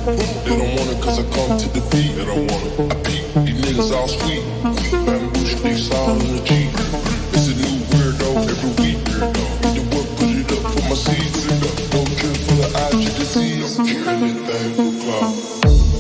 They don't want it cause I come to defeat. They don't want it. I peep, these niggas all sweet. Bamboo sticks all in the Jeep. It's a new weirdo every week. Need to work, put it up for my seeds. No trip for the eyes you can see. I'm carrying that thing for clout.